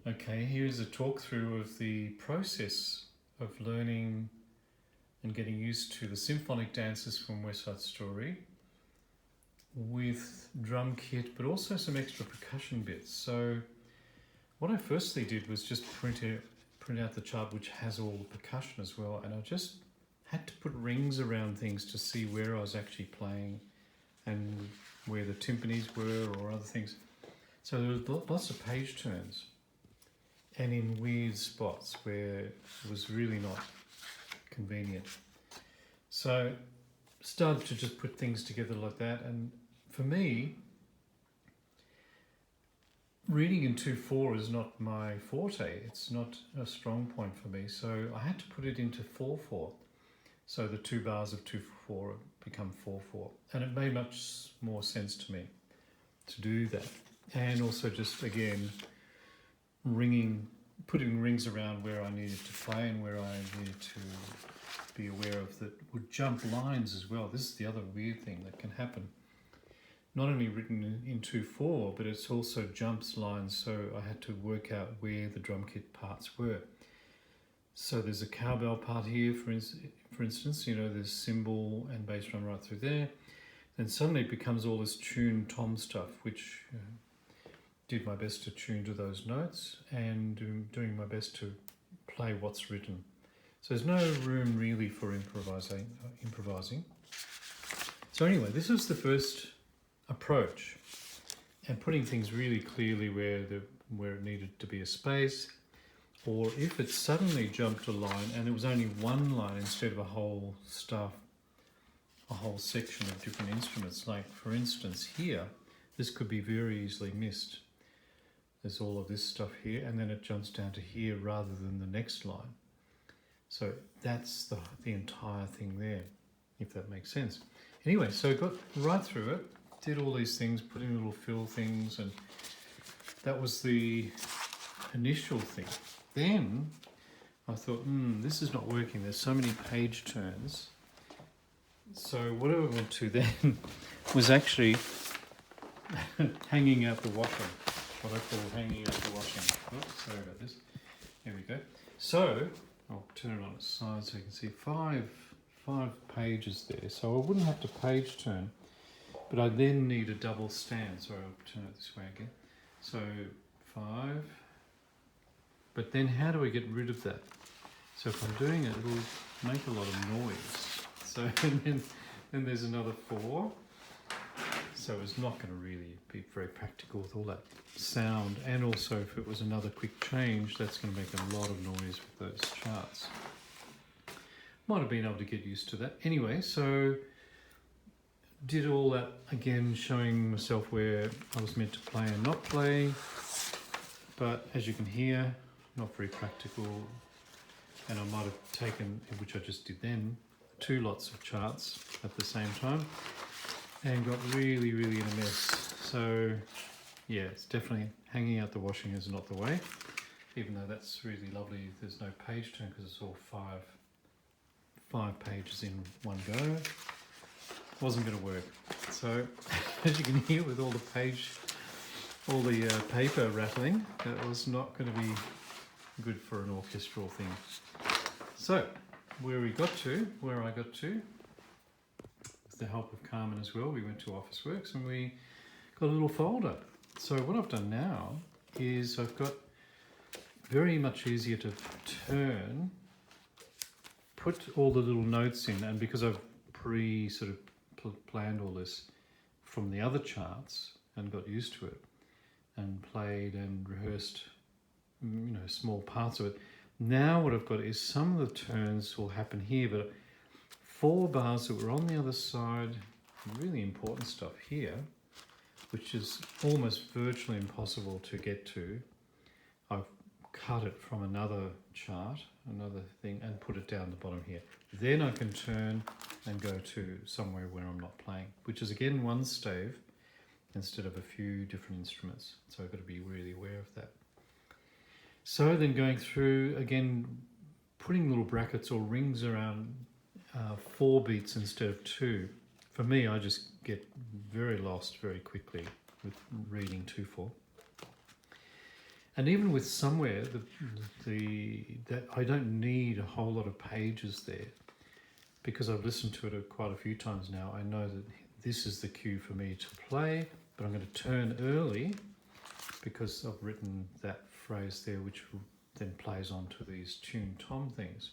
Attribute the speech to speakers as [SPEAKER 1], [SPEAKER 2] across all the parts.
[SPEAKER 1] Okay, here's a talk through of the process of learning and getting used to the symphonic dances from West Side Story with drum kit, but also some extra percussion bits. So what I firstly did was just print out the chart which has all the percussion as well, and I just had to put rings around things to see where I was actually playing and where the timpanis were or other things. So there was lots of page turns and in weird spots where it was really not convenient. So started to just put things together like that, and for me, reading in 2/4 is not my forte. It's not a strong point for me, so I had to put it into 4/4. So the two bars of 2/4 become 4/4, and it made much more sense to me to do that. And also just again putting rings around where I needed to play and where I needed to be aware of that would jump lines as well. This is the other weird thing that can happen. Not only written in 2/4, but it's also jumps lines, so I had to work out where the drum kit parts were. So there's a cowbell part here, for instance, there's cymbal and bass drum right through there. Then suddenly it becomes all this tune tom stuff, which did my best to tune to those notes and doing my best to play what's written. So there's no room really for improvising. So anyway, this was the first approach, and putting things really clearly where it needed to be a space, or if it suddenly jumped a line and it was only one line instead of a whole section of different instruments. Like for instance here, this could be very easily missed. There's all of this stuff here, and then it jumps down to here rather than the next line. So that's the entire thing there, if that makes sense. Anyway, so I got right through it, did all these things, put in little fill things, and that was the initial thing. Then I thought, this is not working. There's so many page turns. So what I went to then was actually hanging out the washing. What I call hanging out the washing. Oops, sorry about this. Here we go. So I'll turn it on its side so you can see five pages there. So I wouldn't have to page turn, but I then need a double stand. Sorry, I'll turn it this way again. So 5. But then how do I get rid of that? So if I'm doing it, it'll make a lot of noise. So and then there's another 4. So it's not going to really be very practical with all that sound. And also if it was another quick change, that's going to make a lot of noise with those charts. Might have been able to get used to that. Anyway, so did all that again, showing myself where I was meant to play and not play. But as you can hear, not very practical. And I might have taken, which I just did then, 2 lots of charts at the same time, and got really, really in a mess. So yeah, it's definitely hanging out the washing is not the way, even though that's really lovely. There's no page turn because it's all five pages in one go. Wasn't going to work. So as you can hear with all the paper rattling, that was not going to be good for an orchestral thing. So where I got to, with the help of Carmen as well, we went to Officeworks and we got a little folder. So what I've done now is I've got very much easier to turn, put all the little notes in, and because I've planned all this from the other charts and got used to it and played and rehearsed small parts of it. Now what I've got is some of the turns will happen here, but 4 bars that were on the other side, really important stuff here, which is almost virtually impossible to get to. I've cut it from another chart, another thing, and put it down the bottom here. Then I can turn and go to somewhere where I'm not playing, which is again one stave instead of a few different instruments. So I've got to be really aware of that. So then going through, again, putting little brackets or rings around 4 beats instead of 2. For me, I just get very lost very quickly with reading 2/4. And even with somewhere, that I don't need a whole lot of pages there, because I've listened to it quite a few times now. I know that this is the cue for me to play, but I'm going to turn early because I've written that phrase there, which then plays on to these tune tom things.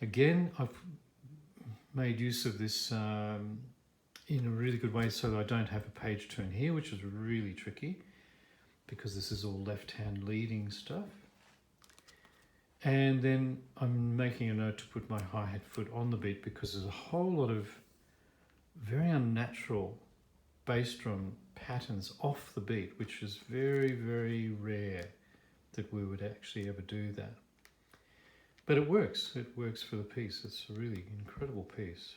[SPEAKER 1] Again, I've made use of this in a really good way so that I don't have a page turn here, which is really tricky because this is all left-hand leading stuff. And then I'm making a note to put my hi-hat foot on the beat because there's a whole lot of very unnatural bass drum patterns off the beat, which is very, very rare that we would actually ever do that. But it works for the piece. It's a really incredible piece.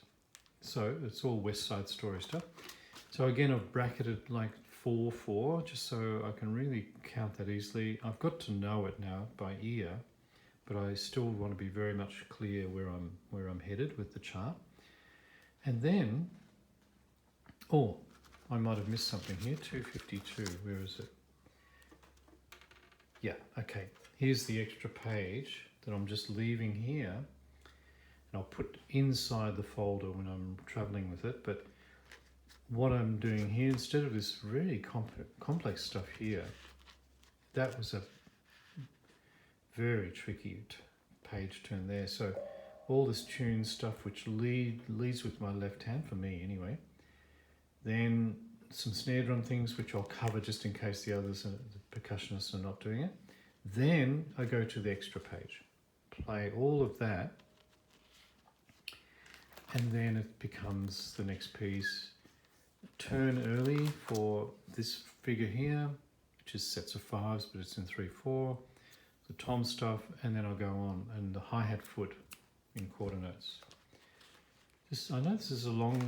[SPEAKER 1] So it's all West Side Story stuff. So again, I've bracketed like 4/4 just so I can really count that easily. I've got to know it now by ear, but I still want to be very much clear where I'm headed with the chart. And then, oh, I might have missed something here. 252. Where is it? Yeah. Okay. Here's the extra page that I'm just leaving here, and I'll put inside the folder when I'm traveling with it. But what I'm doing here, instead of this really complex stuff here, that was a very tricky page turn there. So all this tune stuff, which leads with my left hand, for me anyway. Then some snare drum things, which I'll cover just in case the others, the percussionists, are not doing it. Then I go to the extra page, play all of that, and then it becomes the next piece. Turn early for this figure here, which is sets of fives, but it's in 3/4. The tom stuff, and then I'll go on, and the hi-hat foot in quarter notes. I know this is a long,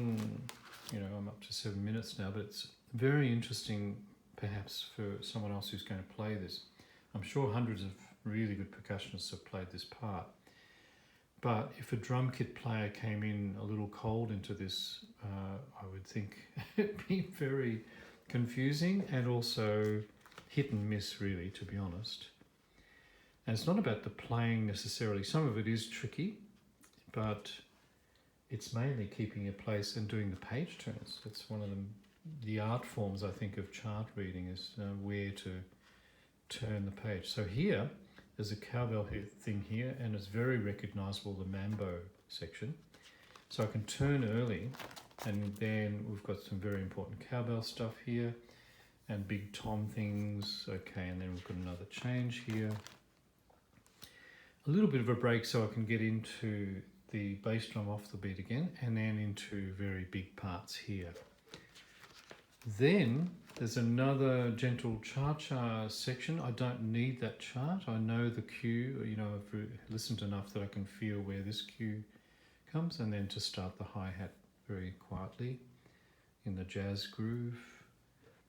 [SPEAKER 1] I'm up to 7 minutes now, but it's very interesting perhaps for someone else who's going to play this. I'm sure hundreds of really good percussionists have played this part. But if a drum kit player came in a little cold into this, I would think it'd be very confusing and also hit and miss, really, to be honest. And it's not about the playing necessarily. Some of it is tricky, but it's mainly keeping your place and doing the page turns. That's one of the art forms, I think, of chart reading, is where to turn the page. So here, there's a cowbell thing here, and it's very recognizable, the mambo section. So I can turn early, and then we've got some very important cowbell stuff here, and big tom things. Okay, and then we've got another change here. A little bit of a break so I can get into the bass drum off the beat again, and then into very big parts here. Then there's another gentle cha-cha section. I don't need that chart. I know the cue, I've listened enough that I can feel where this cue comes, and then to start the hi-hat very quietly in the jazz groove.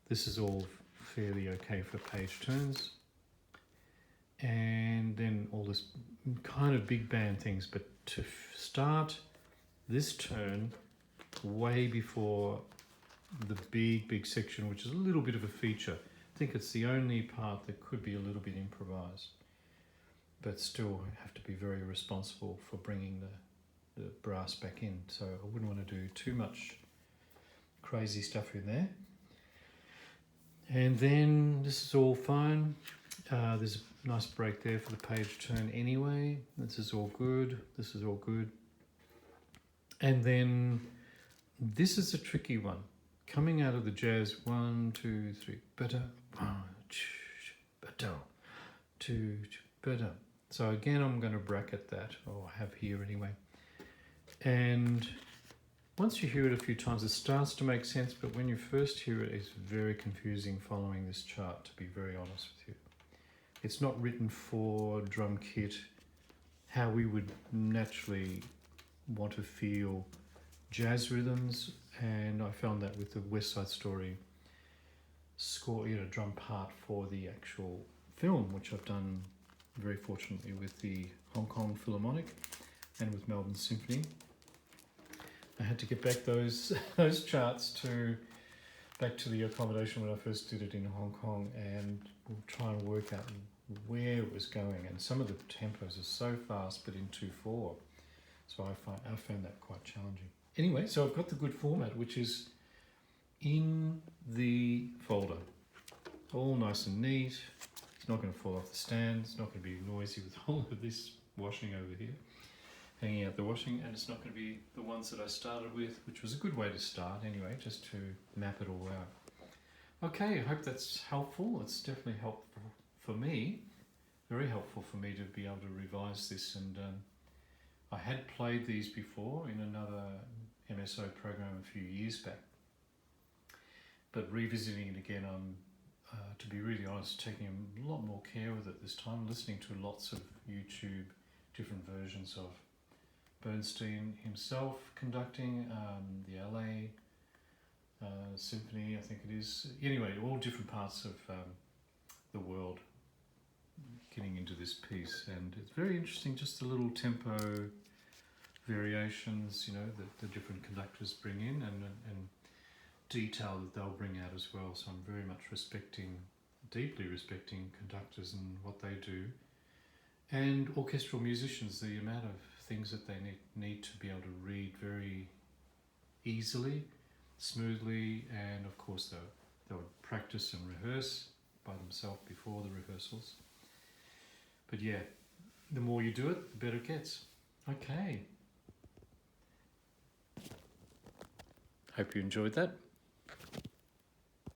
[SPEAKER 1] This is all fairly okay for page turns. And then all this kind of big band things, but to start this turn way before the big section, which is a little bit of a feature. I think it's the only part that could be a little bit improvised, but still have to be very responsible for bringing the brass back in. So I wouldn't want to do too much crazy stuff in there. And then this is all fine. There's a nice break there for the page turn anyway. This is all good. This is all good. And then this is a tricky one. Coming out of the jazz, 1, 2, 3, better, 1, 2, better, 2, better. So again, I'm going to bracket that, or I have here anyway. And once you hear it a few times, it starts to make sense, but when you first hear it, it's very confusing following this chart, to be very honest with you. It's not written for drum kit, how we would naturally want to feel jazz rhythms, and I found that with the West Side Story score, drum part for the actual film, which I've done very fortunately with the Hong Kong Philharmonic and with Melbourne Symphony. I had to get back those charts to back to the accommodation when I first did it in Hong Kong, and we'll try and work out where it was going. And some of the tempos are so fast, but in 2/4, so I found that quite challenging. Anyway, so I've got the good format, which is in the folder, all nice and neat. It's not going to fall off the stand. It's not going to be noisy with all of this washing over here, hanging out the washing, and it's not going to be the ones that I started with, which was a good way to start anyway, just to map it all out. Okay, I hope that's helpful. It's definitely helpful for me, very helpful for me to be able to revise this. And I had played these before in another MSO program a few years back, but revisiting it again, I'm to be really honest, taking a lot more care with it this time, listening to lots of YouTube, different versions of Bernstein himself conducting, the LA Symphony, I think it is. Anyway, all different parts of the world getting into this piece, and it's very interesting, just the little tempo variations, you know, that the different conductors bring in, and detail that they'll bring out as well. So I'm very much deeply respecting conductors and what they do, and orchestral musicians, the amount of things that they need to be able to read very easily, smoothly, and of course they would practice and rehearse by themselves before the rehearsals. But yeah, the more you do it, the better it gets. Okay. Hope you enjoyed that.